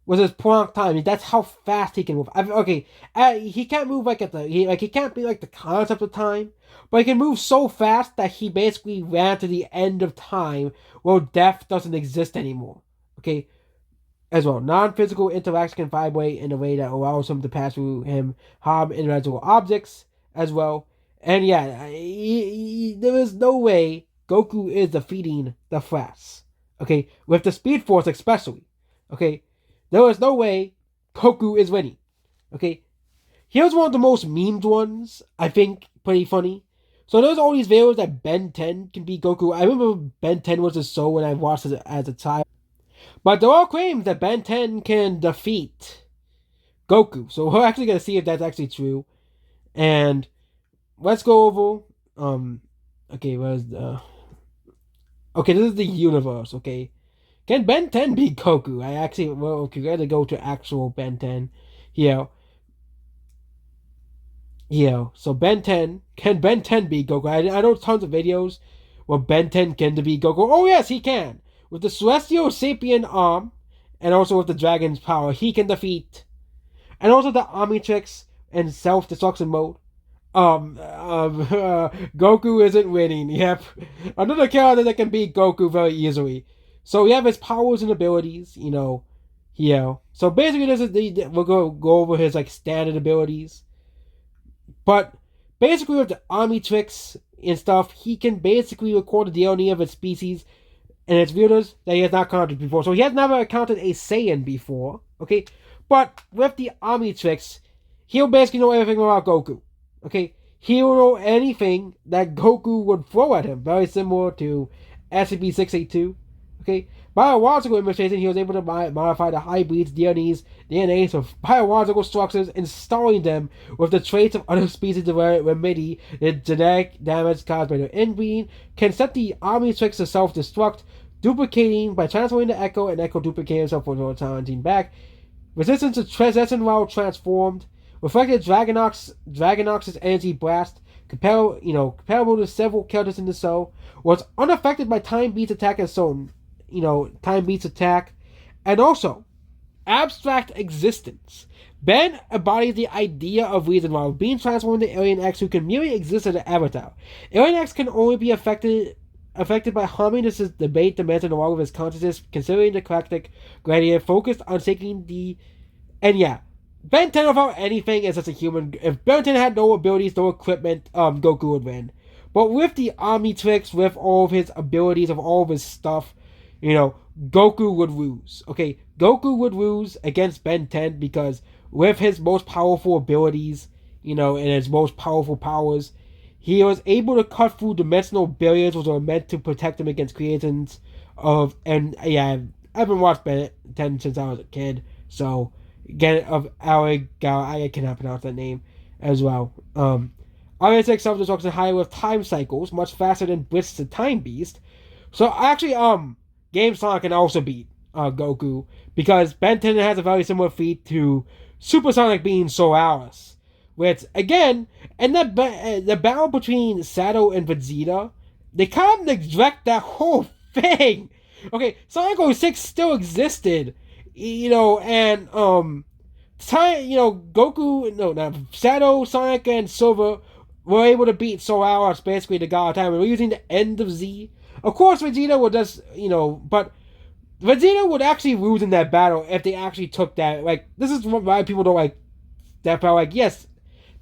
with his Planck time, that's how fast he can move. He can't move he can't be like the concept of time, but he can move so fast that he basically ran to the end of time where death doesn't exist anymore. Okay, as well, non-physical interaction can vibrate in a way that allows him to pass through him, harm individual objects as well. And yeah, there is no way Goku is defeating the Flash. Okay, with the Speed Force especially. Okay, there is no way Goku is winning. Okay, here's one of the most memed ones. I think pretty funny. So there's all these videos that Ben 10 can beat Goku. I remember Ben 10 was a show when I watched it as a child. But there are claims that Ben 10 can defeat Goku. So we're actually gonna see if that's actually true. And let's go over okay, where's the okay, this is the universe, okay. Can Ben 10 beat Goku? Okay, we gotta go to actual Ben 10 here. So Ben 10, can Ben 10 beat Goku? I know tons of videos where Ben 10 can beat Goku. Oh yes, he can! With the Celestial Sapien arm, and also with the Dragon's power, he can defeat. And also the Omnitrix and self-destruction mode. Goku isn't winning. Yep. Another character that can beat Goku very easily. So we have his powers and abilities, So basically, we'll go over his standard abilities. But basically, with the Omnitrix and stuff, he can basically record the DNA of its species and its builders that he has not counted before. So he has never counted a Saiyan before. Okay, but with the Omnitrix, he'll basically know everything about Goku. Okay, he will know anything that Goku would throw at him. Very similar to SCP-682. Okay, biological imitation, he was able to modify the hybrids' DNA with biological structures, installing them with the traits of other species to remedy the genetic damage caused by the inbreeding, can set the Omnitrix to self-destruct, duplicating by transferring the Echo, and Echo duplicating himself for the time back. Resistance to Possession while transformed. Reflected Dragonox's energy blast, comparable to several characters in the show, was unaffected by Time Beat's attack as shown. Time Beat's attack. And also, abstract existence. Ben embodies the idea of reason while being transformed into Alien X, who can merely exist as an avatar. Alien X can only be affected by harming this debate dimension along with his consciousness, considering the galactic gradient focused on taking the. And yeah, Ben 10 without anything is just a human. If Ben 10 had no abilities, no equipment, Goku would win. But with the Omnitrix, with all of his abilities, of all of his stuff, Goku would lose. Okay, Goku would lose against Ben 10 because with his most powerful abilities, and his most powerful powers, he was able to cut through dimensional barriers which were meant to protect him against creations of. And yeah, I haven't watched Ben 10 since I was a kid, so. Again, of I cannot pronounce that name as well. Omnitrix self-destruction high with time cycles, much faster than Blitz the Time Beast. So actually, Game Sonic can also beat Goku because Ben 10 has a very similar feat to Supersonic being Solaris, which again, and the battle between Sato and Vegeta, they kind of neglect that whole thing. Okay, Sonic 06 still existed. And Goku, Sato, Sonic, and Silver were able to beat Solaris, basically the god of time. And we're using the end of Z. Of course, Vegeta would just, but Vegeta would actually lose in that battle if they actually took that. Like, this is why people don't like Death Battle. Like, yes,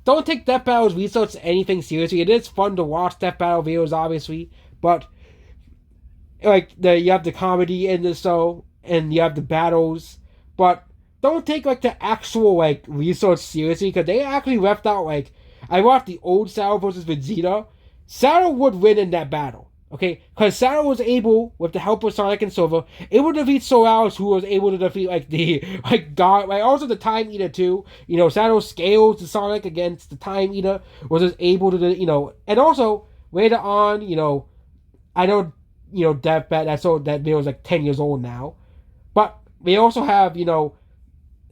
don't take Death Battle's research anything seriously. It is fun to watch Death Battle videos, obviously, but you have the comedy in the show. And you have the battles, but don't take the actual research seriously because they actually left out I watched the old Sato versus Vegeta. Sato would win in that battle, okay? Because Sato was able, with the help of Sonic and Silver, able to defeat Solaris, who was able to defeat the God, also the Time Eater too. Sato scales the Sonic against the Time Eater, was just able to and also later on, I know that video is 10 years old now. But we also have,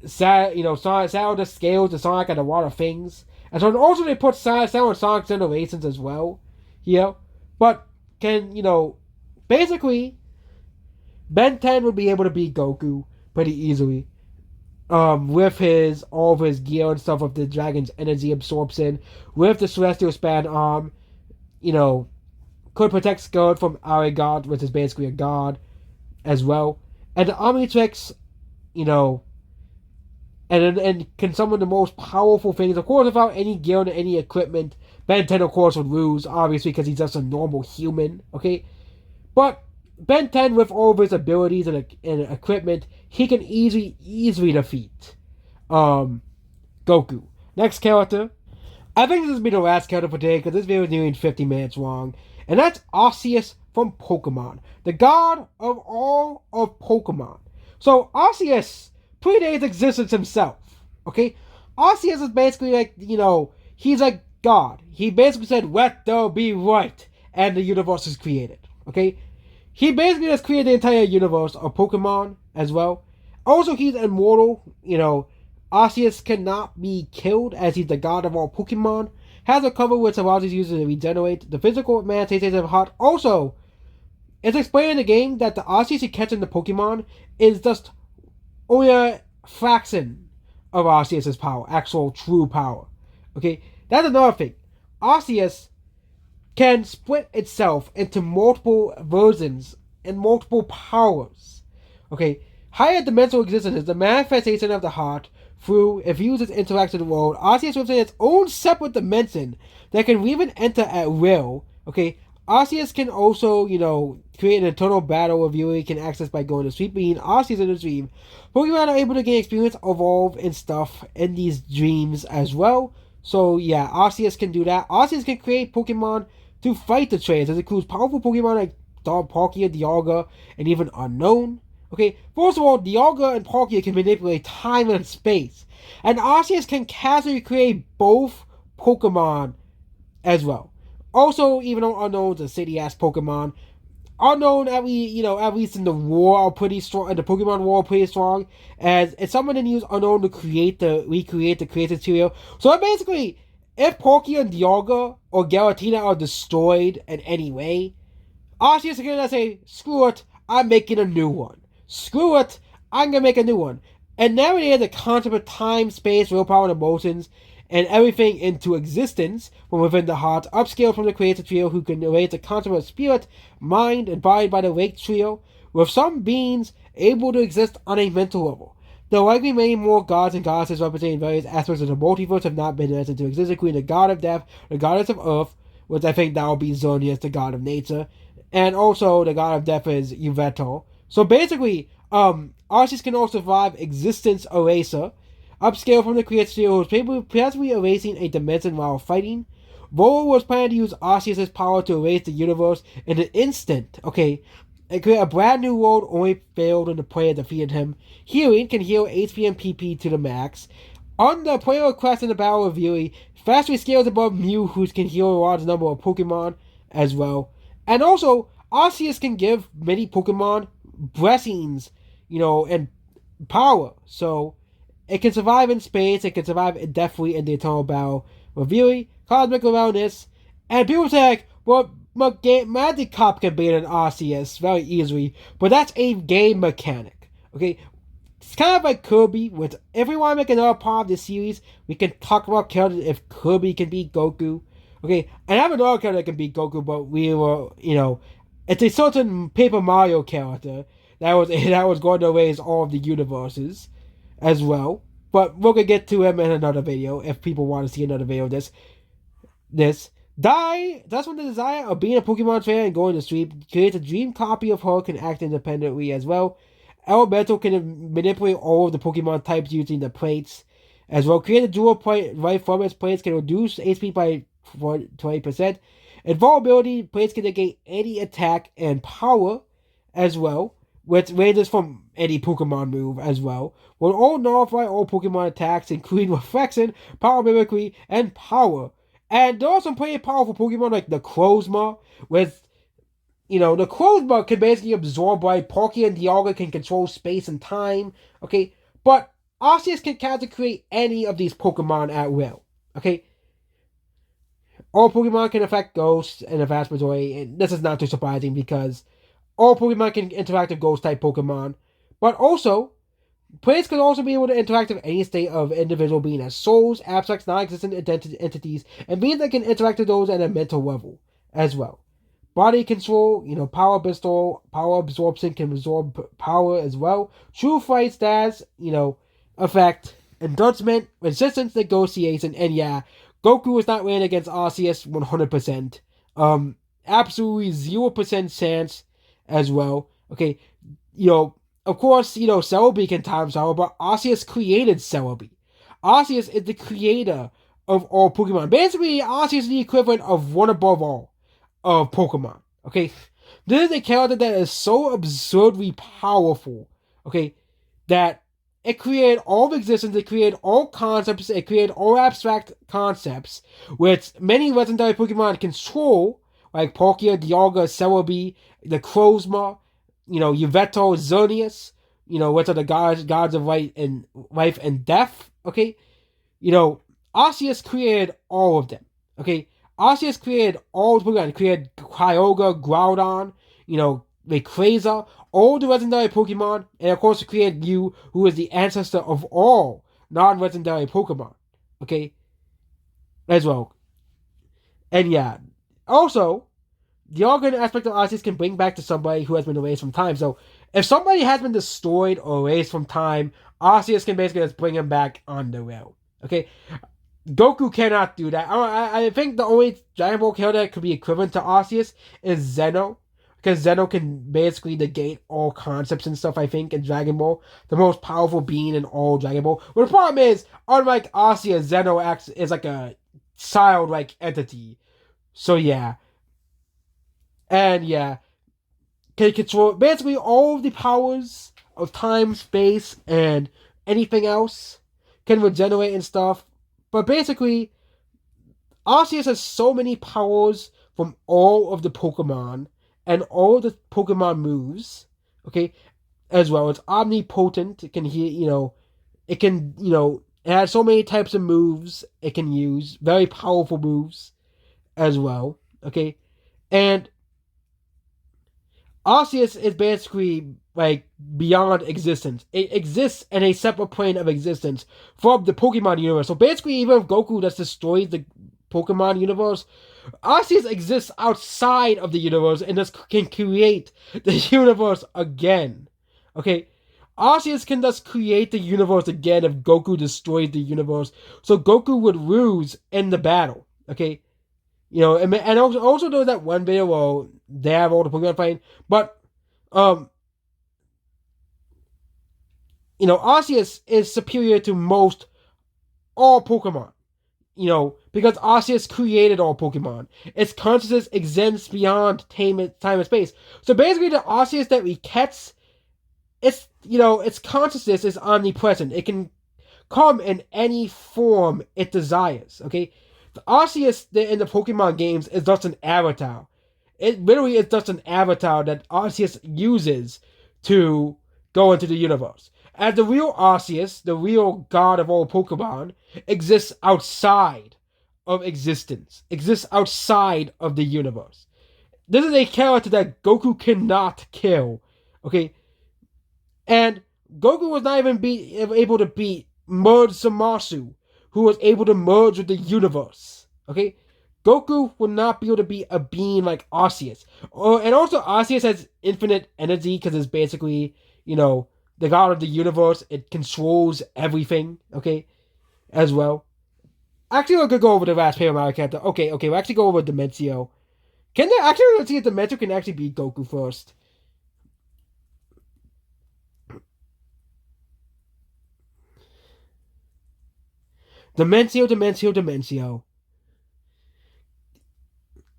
Sato just scales the Sonic and a lot of things. And so also they put Sato and Sonic Generations as well here. But basically, Ben 10 would be able to beat Goku pretty easily. With all of his gear and stuff, with the Dragon's energy absorption, with the Celestial Span Arm, could protect Scourge from Aragod, which is basically a god, as well. And the Omnitrix, and can summon the most powerful things. Of course, without any gear and any equipment, Ben 10, of course, would lose, obviously, because he's just a normal human, okay? But Ben 10, with all of his abilities and equipment, he can easily defeat Goku. Next character. I think this will be the last character for today, because this video is nearly 50 minutes long. And that's Arceus from Pokemon, the god of all of Pokemon. So Arceus predates existence himself, okay? Arceus is basically he's a god. He basically said, let there be light, and the universe is created, okay? He basically just created the entire universe of Pokemon as well. Also, he's immortal, Arceus cannot be killed as he's the god of all Pokemon. Has a cover which allows his users to regenerate. The physical manifestation of heart. Also, it's explained in the game that the Arceus you catch in the Pokemon is just only a fraction of Arceus' power, actual true power. Okay, that's another thing. Arceus can split itself into multiple versions and multiple powers. Okay, higher dimensional existence is the manifestation of the heart through, if used as interacts with the world. Arceus lives in its own separate dimension that can even enter at will. Okay, Arceus can also, create an internal battle a viewer can access by going to sleep. Being Arceus in a dream, Pokemon are able to gain experience, evolve, and stuff in these dreams as well. So yeah, Arceus can do that. Arceus can create Pokemon to fight the trainers. This includes powerful Pokemon like Palkia, Dialga, and even Unknown. Okay, first of all, Dialga and Palkia can manipulate time and space, and Arceus can casually create both Pokemon as well. Also, even though Unknown's a city ass Pokemon, Unknown at least in the war are pretty strong, in the Pokemon war are pretty strong, as if someone didn't use Unknown to recreate the creative trio. So basically, if Palkia and Dialga or Galatina are destroyed in any way, Arceus is gonna say, screw it, I'm making a new one. Screw it, I'm gonna make a new one. And nowadays, the concept of time, space, willpower, and emotions, and everything into existence from within the heart, upscale from the creator trio who can relate the concept of spirit, mind, embodied by the wake trio, with some beings able to exist on a mental level. Though likely many more gods and goddesses representing various aspects of the multiverse have not been mentioned to exist, including the god of death, the goddess of earth, which I think that will be Xerneas, the god of nature, and also the god of death is Yveltal. So basically, Arceus can also survive Existence Eraser, upscale from the creator who was possibly erasing a dimension while fighting. Volo was planning to use Arceus' power to erase the universe in an instant, okay, and create a brand new world, only failed when the player defeated him. Healing can heal HP and PP to the max. On the player request in the battle of Yuri, fastly scales above Mew, who can heal a large number of Pokemon as well. And also, Arceus can give many Pokemon blessings, and power. So, it can survive in space, it can survive indefinitely in the Eternal Battle with Yuri, Cosmic Awareness, and people say, like, well, Magikarp can beat an Arceus very easily, but that's a game mechanic. Okay, it's kind of like Kirby. With if we want to make another part of this series, we can talk about characters if Kirby can beat Goku. Okay, and I have another character that can beat Goku, but it's a certain Paper Mario character that was going to erase all of the universes as well. But we're gonna get to him in another video if people want to see another video of this. That's when the desire of being a Pokemon fan and going to sleep creates a dream copy of her, can act independently as well. Elemental can manipulate all of the Pokemon types using the plates as well. Create a dual plate right from its plates can reduce HP by 20%. Invulnerability, plates can negate any attack and power as well, which ranges from any Pokemon move as well. Will all nullify all Pokemon attacks, including Reflection, Power Mimicry, and Power. And there are some pretty powerful Pokemon like the Crozma, with the Crozma can basically absorb light. Palkia and Dialga can control space and time. Okay, but Arceus can create any of these Pokemon at will. Okay, all Pokemon can affect ghosts in a vast majority, and this is not too surprising because all Pokemon can interact with ghost-type Pokemon. But also, players can also be able to interact with any state of individual being as souls, abstracts, non-existent entities, and beings that can interact with those at a mental level as well. Body control, power bestowal, power absorption can absorb power as well. True fight stats, effect, endorsement, resistance, negotiation, and yeah, Goku is not winning against Arceus 100%. Absolutely 0% chance as well. Okay, of course, Celebi can time travel, but Arceus created Celebi. Arceus is the creator of all Pokemon. Basically, Arceus is the equivalent of one above all of Pokemon. Okay, this is a character that is so absurdly powerful. Okay, that it created all of existence, it created all concepts, it created all abstract concepts, which many legendary Pokemon control, like Palkia, Dialga, Celebi, the Crozma, Yveltal, Xerneas, which are the gods of life and death. Okay, Arceus created all of them. Okay, Arceus created all the Pokemon. He created Kyogre, Groudon, Rayquaza, all the legendary Pokemon, and of course he created Mew, who is the ancestor of all non-legendary Pokemon. Okay, as well. And yeah, also, the organ aspect of Arceus can bring back to somebody who has been erased from time. So, if somebody has been destroyed or erased from time, Arceus can basically just bring him back on the rail. Okay? Goku cannot do that. I think the only Dragon Ball character that could be equivalent to Arceus is Zeno. Because Zeno can basically negate all concepts and stuff, I think, in Dragon Ball. The most powerful being in all Dragon Ball. But the problem is, unlike Arceus, Zeno acts is like a child-like entity. So yeah. And yeah. can control basically all of the powers of time, space, and anything else. Can regenerate and stuff. But basically, Arceus has so many powers from all of the Pokemon and all of the Pokemon moves. Okay, as well. It's omnipotent. It can hear, it can, it has so many types of moves it can use. Very powerful moves as well. Okay, and Arceus is basically like beyond existence. It exists in a separate plane of existence from the Pokemon universe. So basically, even if Goku just destroys the Pokemon universe, Arceus exists outside of the universe and just can create the universe again. Okay, Arceus can thus create the universe again if Goku destroys the universe. So Goku would lose in the battle. Okay, and also there was that one video where they have all the Pokemon fighting, but Arceus is superior to most all Pokemon. Because Arceus created all Pokemon. Its consciousness extends beyond time and space. So basically, the Arceus that we catch, its consciousness is omnipresent. It can come in any form it desires. Okay, the Arceus in the Pokemon games is just an avatar. It literally is just an avatar that Arceus uses to go into the universe. As the real Arceus, the real god of all Pokemon, exists outside of existence, exists outside of the universe. This is a character that Goku cannot kill. Okay, and Goku was not even able to beat Merge Zamasu, who was able to merge with the universe. Okay, Goku will not be able to beat a being like Arceus. And also, Arceus has infinite energy because it's basically, the god of the universe. It controls everything, okay, as well. Actually, we're going to go over the last Paramount character. Okay, we'll actually go over Dimencio. Let's see if Dimencio can actually beat Goku first. Dimencio.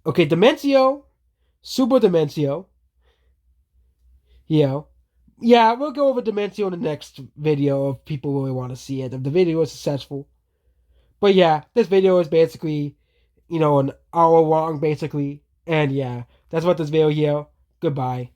Okay, Dimencio, Super Dimencio. Yeah, we'll go over Dimencio in the next video if people really want to see it, if the video is successful. But yeah, this video is basically, an hour long, basically. And yeah, that's what this video here. Goodbye.